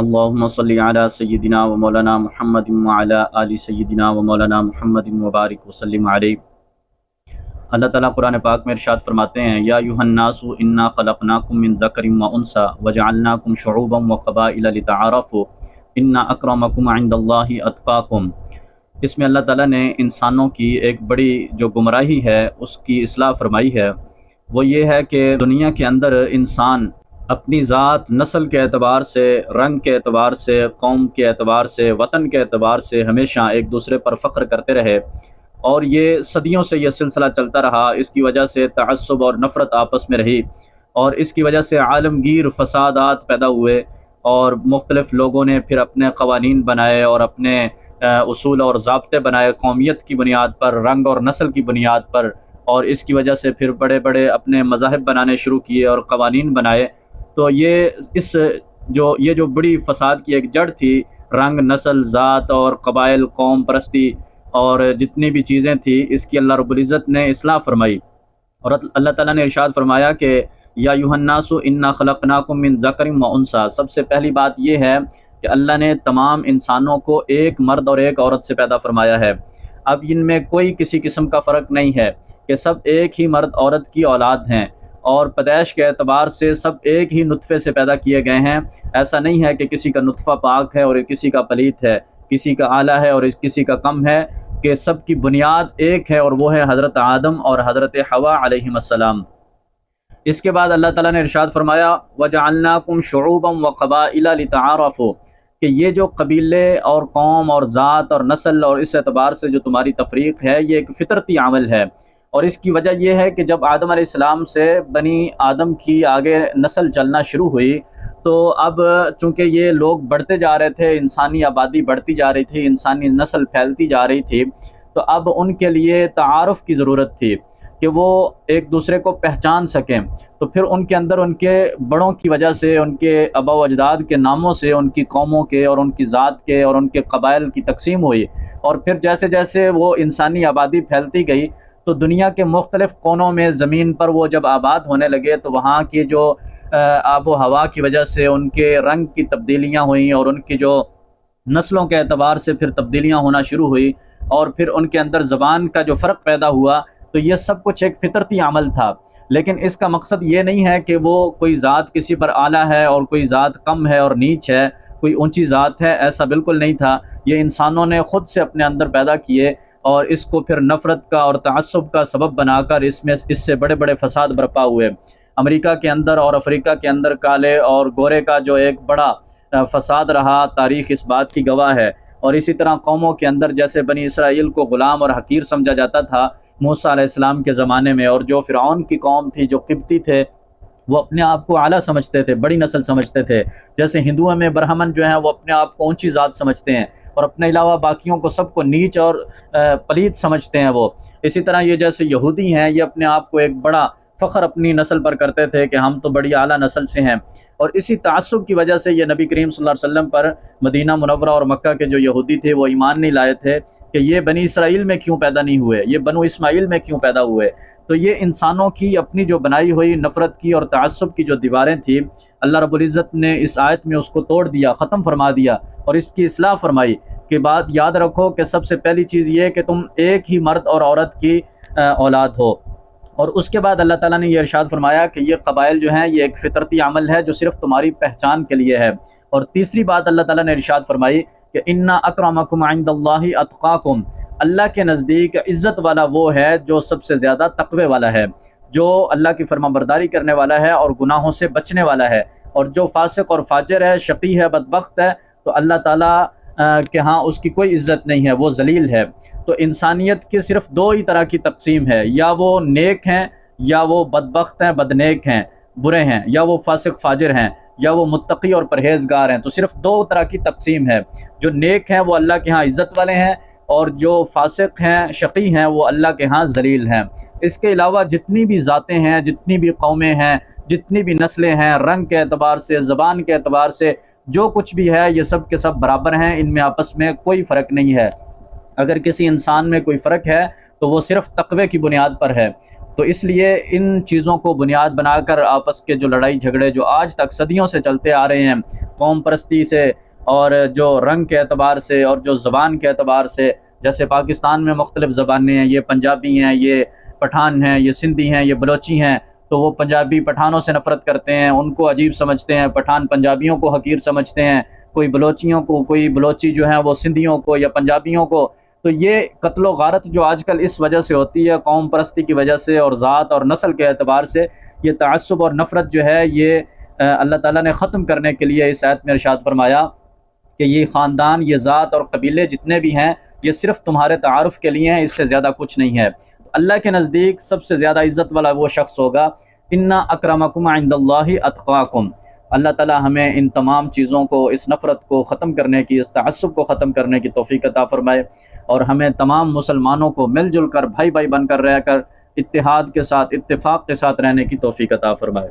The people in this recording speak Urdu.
اللهم صل على سيدنا ومولانا محمد وعلى آل سيدنا ومولانا محمد وبارک وسلم علیہ۔ اللہ تعالیٰ قرآن پاک میں ارشاد فرماتے ہیں، یا ایھا الناس انا خلقناکم من ذکر وانثی وجعلناکم شعوبا وقبائل لتعارفوا ان اکرمکم عند اللہ اتقاکم۔ اس میں اللہ تعالیٰ نے انسانوں کی ایک بڑی جو گمراہی ہے اس کی اصلاح فرمائی ہے۔ وہ یہ ہے کہ دنیا کے اندر انسان اپنی ذات، نسل کے اعتبار سے، رنگ کے اعتبار سے، قوم کے اعتبار سے، وطن کے اعتبار سے ہمیشہ ایک دوسرے پر فخر کرتے رہے، اور یہ صدیوں سے یہ سلسلہ چلتا رہا۔ اس کی وجہ سے تعصب اور نفرت آپس میں رہی، اور اس کی وجہ سے عالمگیر فسادات پیدا ہوئے، اور مختلف لوگوں نے پھر اپنے قوانین بنائے اور اپنے اصول اور ضابطے بنائے، قومیت کی بنیاد پر، رنگ اور نسل کی بنیاد پر، اور اس کی وجہ سے پھر بڑے بڑے اپنے مذاہب بنانے شروع کیے اور قوانین بنائے۔ تو یہ جو بڑی فساد کی ایک جڑ تھی، رنگ، نسل، ذات اور قبائل، قوم پرستی اور جتنی بھی چیزیں تھیں، اس کی اللہ رب العزت نے اصلاح فرمائی، اور اللہ تعالیٰ نے ارشاد فرمایا کہ یا ایھا الناس انا خلقناکم من ذکر وانثی۔ سب سے پہلی بات یہ ہے کہ اللہ نے تمام انسانوں کو ایک مرد اور ایک عورت سے پیدا فرمایا ہے۔ اب ان میں کوئی کسی قسم کا فرق نہیں ہے کہ سب ایک ہی مرد عورت کی اولاد ہیں، اور پیدائش کے اعتبار سے سب ایک ہی نطفے سے پیدا کیے گئے ہیں۔ ایسا نہیں ہے کہ کسی کا نطفہ پاک ہے اور کسی کا پلیت ہے، کسی کا اعلیٰ ہے اور کسی کا کم ہے، کہ سب کی بنیاد ایک ہے، اور وہ ہے حضرت آدم اور حضرت حوا علیہم السلام۔ اس کے بعد اللہ تعالیٰ نے ارشاد فرمایا وَجَعَلْنَاكُمْ شُعُوبًا وَقَبَائِلَ لِتَعَارَفُوا، کہ یہ جو قبیلے اور قوم اور ذات اور نسل اور اس اعتبار سے جو تمہاری تفریق ہے، یہ ایک فطرتی عمل ہے، اور اس کی وجہ یہ ہے کہ جب آدم علیہ السلام سے بنی آدم کی آگے نسل چلنا شروع ہوئی، تو اب چونکہ یہ لوگ بڑھتے جا رہے تھے، انسانی آبادی بڑھتی جا رہی تھی، انسانی نسل پھیلتی جا رہی تھی، تو اب ان کے لیے تعارف کی ضرورت تھی کہ وہ ایک دوسرے کو پہچان سکیں۔ تو پھر ان کے اندر ان کے بڑوں کی وجہ سے، ان کے آباء و اجداد کے ناموں سے، ان کی قوموں کے اور ان کی ذات کے اور ان کے قبائل کی تقسیم ہوئی، اور پھر جیسے جیسے وہ انسانی آبادی پھیلتی گئی تو دنیا کے مختلف کونوں میں زمین پر وہ جب آباد ہونے لگے، تو وہاں کی جو آب و ہوا کی وجہ سے ان کے رنگ کی تبدیلیاں ہوئیں، اور ان کی جو نسلوں کے اعتبار سے پھر تبدیلیاں ہونا شروع ہوئی، اور پھر ان کے اندر زبان کا جو فرق پیدا ہوا۔ تو یہ سب کچھ ایک فطرتی عمل تھا، لیکن اس کا مقصد یہ نہیں ہے کہ وہ کوئی ذات کسی پر اعلیٰ ہے اور کوئی ذات کم ہے اور نیچ ہے، کوئی اونچی ذات ہے، ایسا بالکل نہیں تھا۔ یہ انسانوں نے خود سے اپنے اندر پیدا کیے، اور اس کو پھر نفرت کا اور تعصب کا سبب بنا کر اس سے بڑے بڑے فساد برپا ہوئے۔ امریکہ کے اندر اور افریقہ کے اندر کالے اور گورے کا جو ایک بڑا فساد رہا، تاریخ اس بات کی گواہ ہے۔ اور اسی طرح قوموں کے اندر جیسے بنی اسرائیل کو غلام اور حقیر سمجھا جاتا تھا موسیٰ علیہ السلام کے زمانے میں، اور جو فرعون کی قوم تھی، جو قبطی تھے، وہ اپنے آپ کو اعلیٰ سمجھتے تھے، بڑی نسل سمجھتے تھے۔ جیسے ہندوؤں میں برہمن جو ہیں وہ اپنے آپ کو اونچی ذات سمجھتے ہیں، اور اپنے علاوہ باقیوں کو سب کو نیچ اور پلیت سمجھتے ہیں وہ۔ اسی طرح یہ جیسے یہودی ہیں، یہ اپنے آپ کو ایک بڑا فخر اپنی نسل پر کرتے تھے کہ ہم تو بڑی اعلیٰ نسل سے ہیں، اور اسی تعصب کی وجہ سے یہ نبی کریم صلی اللہ علیہ وسلم پر مدینہ منورہ اور مکہ کے جو یہودی تھے وہ ایمان نہیں لائے تھے کہ یہ بنی اسرائیل میں کیوں پیدا نہیں ہوئے، یہ بنو اسماعیل میں کیوں پیدا ہوئے۔ تو یہ انسانوں کی اپنی جو بنائی ہوئی نفرت کی اور تعصب کی جو دیواریں تھیں، اللہ رب العزت نے اس آیت میں اس کو توڑ دیا، ختم فرما دیا، اور اس کی اصلاح فرمائی کہ بات یاد رکھو کہ سب سے پہلی چیز یہ کہ تم ایک ہی مرد اور عورت کی اولاد ہو۔ اور اس کے بعد اللہ تعالیٰ نے یہ ارشاد فرمایا کہ یہ قبائل جو ہیں یہ ایک فطرتی عمل ہے جو صرف تمہاری پہچان کے لیے ہے۔ اور تیسری بات اللہ تعالیٰ نے ارشاد فرمائی کہ انا اکرمکم عند اللہ اتقاکم، اللہ کے نزدیک عزت والا وہ ہے جو سب سے زیادہ تقوی والا ہے، جو اللہ کی فرما برداری کرنے والا ہے اور گناہوں سے بچنے والا ہے۔ اور جو فاسق اور فاجر ہے، شقی ہے، بدبخت ہے، تو اللہ تعالیٰ کہ ہاں اس کی کوئی عزت نہیں ہے، وہ ذلیل ہے۔ تو انسانیت کی صرف دو ہی طرح کی تقسیم ہے، یا وہ نیک ہیں یا وہ بدبخت ہیں، بدنیک ہیں، برے ہیں، یا وہ فاسق فاجر ہیں، یا وہ متقی اور پرہیزگار ہیں۔ تو صرف دو طرح کی تقسیم ہے، جو نیک ہیں وہ اللہ کے ہاں عزت والے ہیں، اور جو فاسق ہیں، شقی ہیں، وہ اللہ کے ہاں ذلیل ہیں۔ اس کے علاوہ جتنی بھی ذاتیں ہیں، جتنی بھی قومیں ہیں، جتنی بھی نسلیں ہیں، رنگ کے اعتبار سے، زبان کے اعتبار سے، جو کچھ بھی ہے یہ سب کے سب برابر ہیں، ان میں آپس میں کوئی فرق نہیں ہے۔ اگر کسی انسان میں کوئی فرق ہے تو وہ صرف تقوی کی بنیاد پر ہے۔ تو اس لیے ان چیزوں کو بنیاد بنا کر آپس کے جو لڑائی جھگڑے جو آج تک صدیوں سے چلتے آ رہے ہیں، قوم پرستی سے اور جو رنگ کے اعتبار سے اور جو زبان کے اعتبار سے، جیسے پاکستان میں مختلف زبانیں ہیں، یہ پنجابی ہیں، یہ پٹھان ہیں، یہ سندھی ہیں، یہ بلوچی ہیں، تو وہ پنجابی پٹھانوں سے نفرت کرتے ہیں، ان کو عجیب سمجھتے ہیں، پٹھان پنجابیوں کو حقیر سمجھتے ہیں، کوئی بلوچیوں کو، کوئی بلوچی جو ہیں وہ سندھیوں کو یا پنجابیوں کو۔ تو یہ قتل و غارت جو آج کل اس وجہ سے ہوتی ہے، قوم پرستی کی وجہ سے اور ذات اور نسل کے اعتبار سے، یہ تعصب اور نفرت جو ہے یہ اللہ تعالیٰ نے ختم کرنے کے لیے اس آیت میں ارشاد فرمایا کہ یہ خاندان، یہ ذات اور قبیلے جتنے بھی ہیں، یہ صرف تمہارے تعارف کے لیے ہیں، اس سے زیادہ کچھ نہیں ہے۔ اللہ کے نزدیک سب سے زیادہ عزت والا وہ شخص ہوگا، اِنَّ أَكْرَمَكُمْ عِنْدَ اللَّهِ أَتْقَاكُمْ۔ اللہ تعالیٰ ہمیں ان تمام چیزوں کو، اس نفرت کو ختم کرنے کی، اس تعصب کو ختم کرنے کی توفیق عطا فرمائے، اور ہمیں تمام مسلمانوں کو مل جل کر، بھائی بھائی بن کر رہ کر، اتحاد کے ساتھ، اتفاق کے ساتھ رہنے کی توفیق عطا فرمائے۔